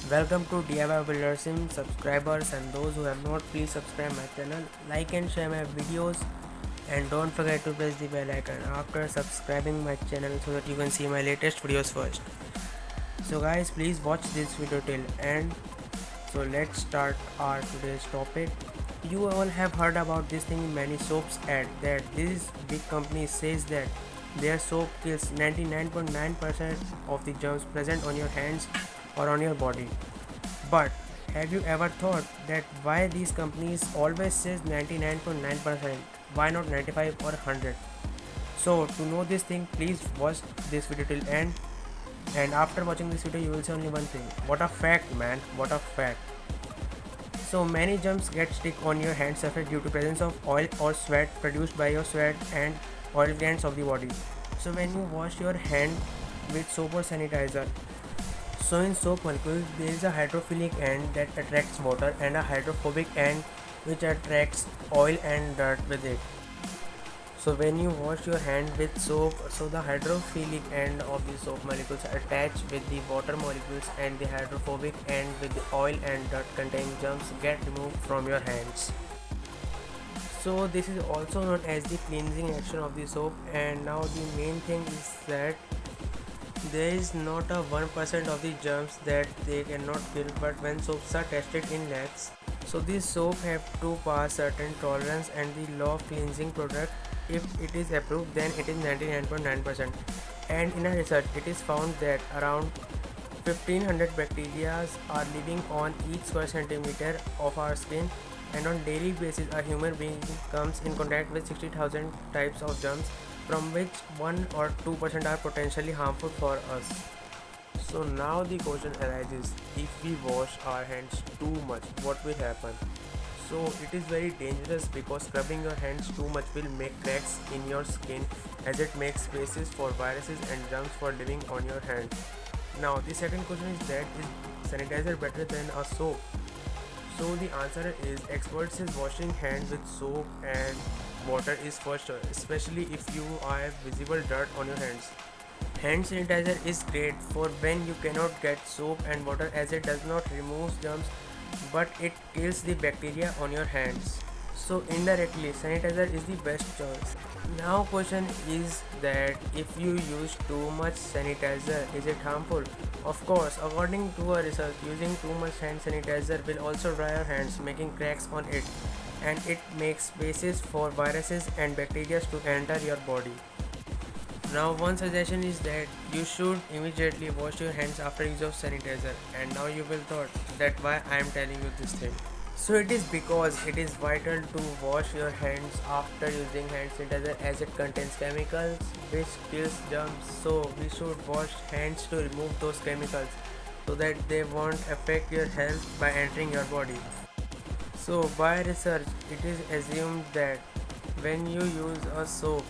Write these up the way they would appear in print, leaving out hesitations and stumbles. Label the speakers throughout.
Speaker 1: Welcome to DIY Builder Sim subscribers and those who have not, please subscribe my channel, like and share my videos, and don't forget to press the bell icon after subscribing my channel so that you can see my latest videos first. So guys, please watch this video till end. So let's start our today's topic. You all have heard about this thing in many soaps ad that this big company says that their soap kills 99.9% of the germs present on your hands or on your body. But have you ever thought that why these companies always says 99.9%? Why not 95 or 100? So to know this thing, please watch this video till end. And after watching this video, you will see only one thing. What a fact, man! What a fact! So many germs get stick on your hand surface due to presence of oil or sweat produced by your sweat and oil glands of the body. So when you wash your hand with soap or sanitizer, so in soap molecules there is a hydrophilic end that attracts water and a hydrophobic end which attracts oil and dirt with it. So when you wash your hand with soap, so the hydrophilic end of the soap molecules attach with the water molecules and the hydrophobic end with the oil and dirt containing germs get removed from your hands. So this is also known as the cleansing action of the soap. And now the main thing is that there is not a 1% of the germs that they cannot kill, but when soaps are tested in labs, so this soap have to pass certain tolerance and the law of cleansing product. If it is approved, then it is 99.9%. And in a research, it is found that around 1500 bacteria are living on each square centimeter of our skin, and on daily basis a human being comes in contact with 60,000 types of germs, from which 1 or 2% are potentially harmful for us. So now the question arises, if we wash our hands too much, what will happen? So it is very dangerous because scrubbing your hands too much will make cracks in your skin, as it makes spaces for viruses and germs for living on your hand. Now the second question is that is sanitizer better than a soap? So the answer is experts is washing hands with soap and water is first choice, especially if you have visible dirt on your hands. Hand sanitizer is great for when you cannot get soap and water, as it does not remove germs but it kills the bacteria on your hands. So indirectly sanitizer is the best choice. Now question is that if you use too much sanitizer, is it harmful? Of course, according to a research, using too much hand sanitizer will also dry your hands, making cracks on it, and it makes spaces for viruses and bacteria to enter your body. Now one suggestion is that you should immediately wash your hands after use of sanitizer, and now you will thought that why I am telling you this thing. So it is because it is vital to wash your hands after using hand sanitizer, as it contains chemicals which kills germs. So we should wash hands to remove those chemicals so that they won't affect your health by entering your body. So by research, it is assumed that when you use a soap,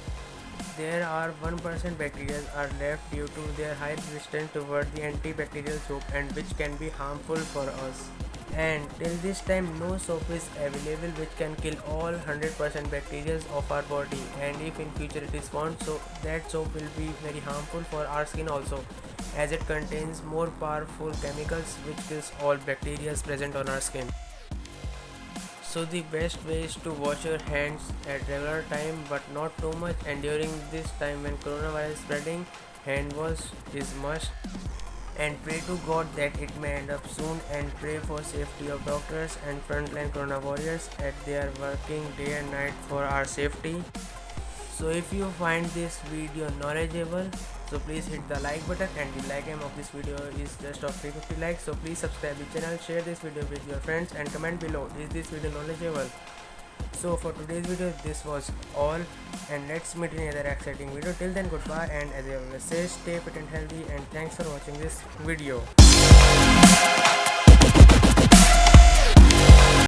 Speaker 1: there are 1% bacteria are left due to their high resistance toward the antibacterial soap, and which can be harmful for us. And till this time no soap is available which can kill all 100% bacteria of our body, and if in future it is found, so that soap will be very harmful for our skin also, as it contains more powerful chemicals which kills all bacteria present on our skin. So the best way is to wash your hands at regular time but not too much, and during this time when coronavirus is spreading, hand wash is must. And pray to God that it may end up soon, and pray for safety of doctors and frontline corona warriors as they are working day and night for our safety. So if you find this video knowledgeable, so please hit the like button, and the like aim of this video is just of 350 likes. So please subscribe the channel, share this video with your friends, and comment below, is this video knowledgeable? So for today's video this was all, and let's meet in another exciting video. Till then, goodbye, and as I always say, stay fit and healthy, and thanks for watching this video.